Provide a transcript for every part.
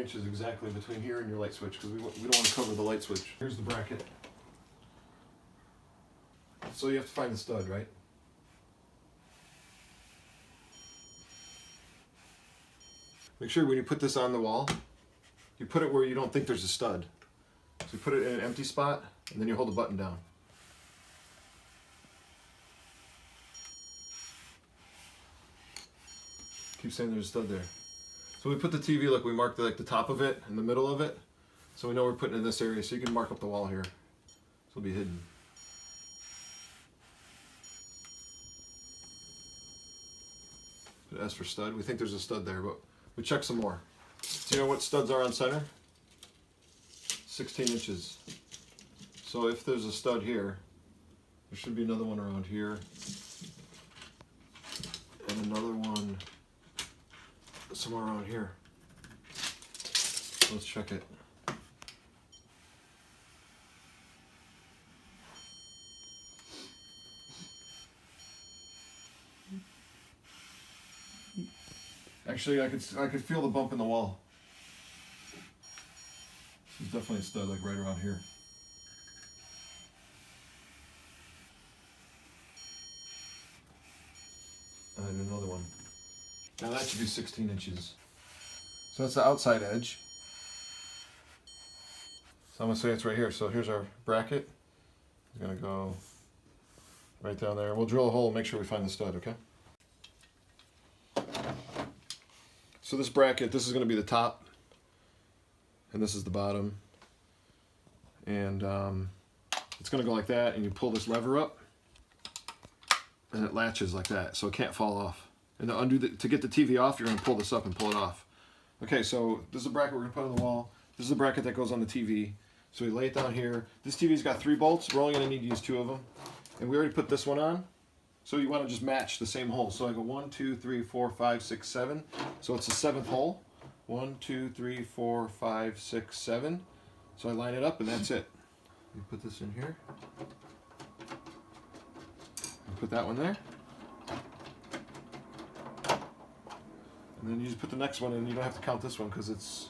inches exactly between here and your light switch, because we don't want to cover the light switch. Here's the bracket. So you have to find the stud, right? Make sure when you put this on the wall, you put it where you don't think there's a stud. So you put it in an empty spot, and then you hold the button down. Keep saying there's a stud there. So we put the TV, like we marked like the top of it and the middle of it. So we know we're putting it in this area, so you can mark up the wall here. So it'll be hidden. Put S for stud. We think there's a stud there, but we check some more. Do you know what studs are on center? 16 inches. So if there's a stud here, there should be another one around here. And another one somewhere around here. Let's check it. Actually, I could feel the bump in the wall. There's definitely a stud, like right around here. And another one. Now that should be 16 inches. So that's the outside edge. So I'm gonna say it's right here. So here's our bracket. It's gonna go right down there. We'll drill a hole and make sure we find the stud, okay? So this bracket, this is going to be the top, and this is the bottom, and it's going to go like that, and you pull this lever up, and it latches like that, so it can't fall off. And to get the TV off, you're going to pull this up and pull it off. Okay, so this is the bracket we're going to put on the wall. This is the bracket that goes on the TV. So we lay it down here. This TV's got 3 bolts. We're only going to need to use 2 of them, and we already put this one on. So you want to just match the same hole. So I go 1, 2, 3, 4, 5, 6, 7. So it's the 7th hole. 1, 2, 3, 4, 5, 6, 7. So I line it up and that's it. You put this in here. You put that one there. And then you just put the next one in. You don't have to count this one because it's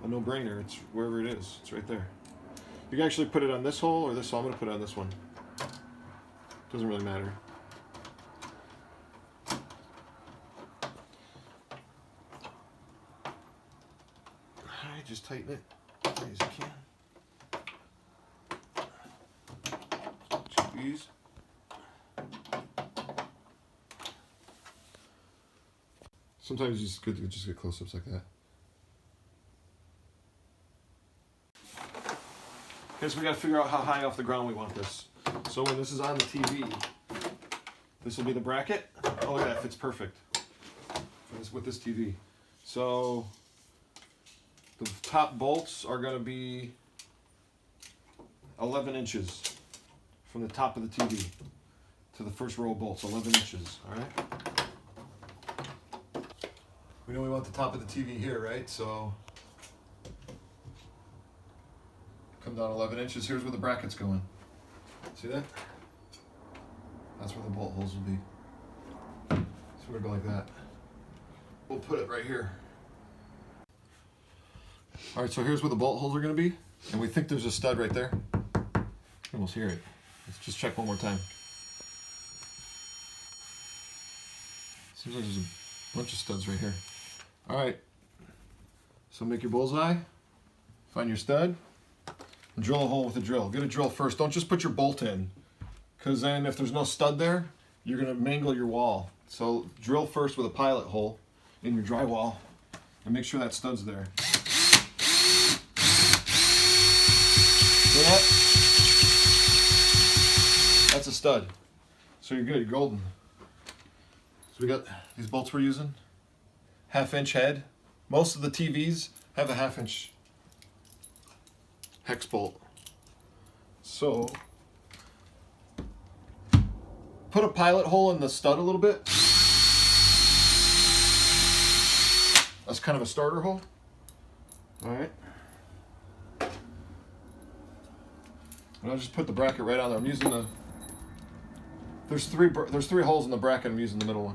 a no-brainer. It's wherever it is. It's right there. You can actually put it on this hole or this hole. I'm going to put it on this one. Doesn't really matter. Just tighten it as you can. Squeeze. Sometimes it's good to just get close-ups like that. Okay, so we got to figure out how high off the ground we want this. So when this is on the TV, this will be the bracket. Oh, look at that, fits perfect with this TV. So the top bolts are going to be 11 inches from the top of the TV to the first row of bolts, 11 inches, all right? We know we want the top of the TV here, right? So come down 11 inches. Here's where the bracket's going. See that? That's where the bolt holes will be. So we're going to go like that. We'll put it right here. All right, so here's where the bolt holes are going to be, and we think there's a stud right there. You can almost hear it. Let's just check one more time. Seems like there's a bunch of studs right here. All right, so make your bullseye, find your stud, and drill a hole with a drill. Get a drill first. Don't just put your bolt in, because then if there's no stud there, you're going to mangle your wall. So drill first with a pilot hole in your drywall, and make sure that stud's there. That's a stud. So you're good, you're golden. So we got these bolts we're using. 1/2 inch head. Most of the TVs have a 1/2 inch hex bolt. So put a pilot hole in the stud a little bit. That's kind of a starter hole. All right. And I'll just put the bracket right on there. I'm using the. There's three holes in the bracket. I'm using the middle one.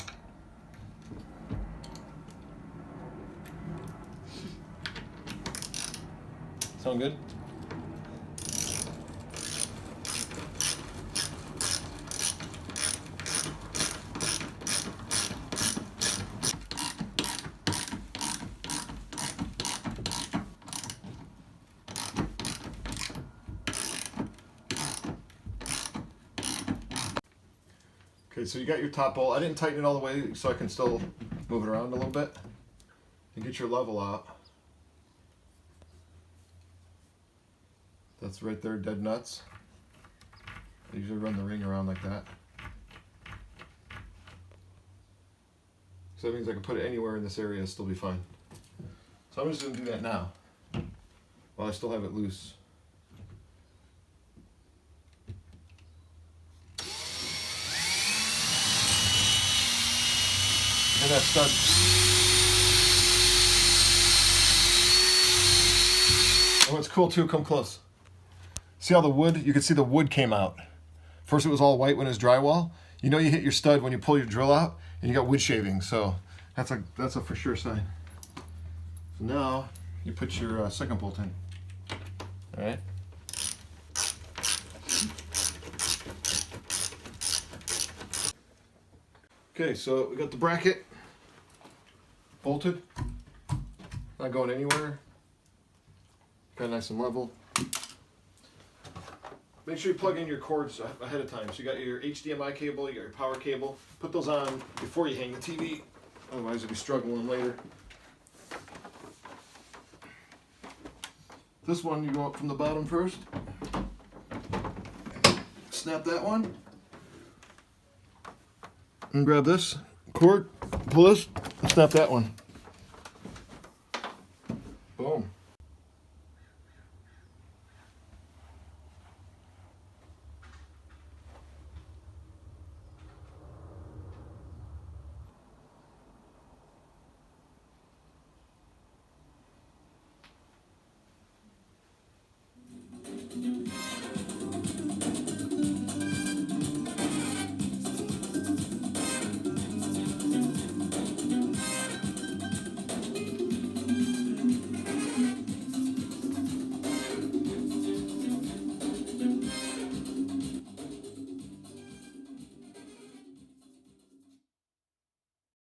Sound good? Okay, so you got your top bolt. I didn't tighten it all the way so I can still move it around a little bit. You get your level out. That's right there, dead nuts. I usually run the ring around like that. So that means I can put it anywhere in this area and still be fine. So I'm just going to do that now, while I still have it loose. And that stud. And what's cool too, come close. See how the wood, you can see the wood came out. First it was all white when it was drywall. You know you hit your stud when you pull your drill out and you got wood shavings, so that's a for sure sign. So now you put your second bolt in. All right. Okay, so we got the bracket bolted, not going anywhere. Got nice and level. Make sure you plug in your cords ahead of time. So you got your HDMI cable, you got your power cable. Put those on before you hang the TV, otherwise you'll be struggling later. This one, you go up from the bottom first. Snap that one. And grab this cord, pull this, and snap that one.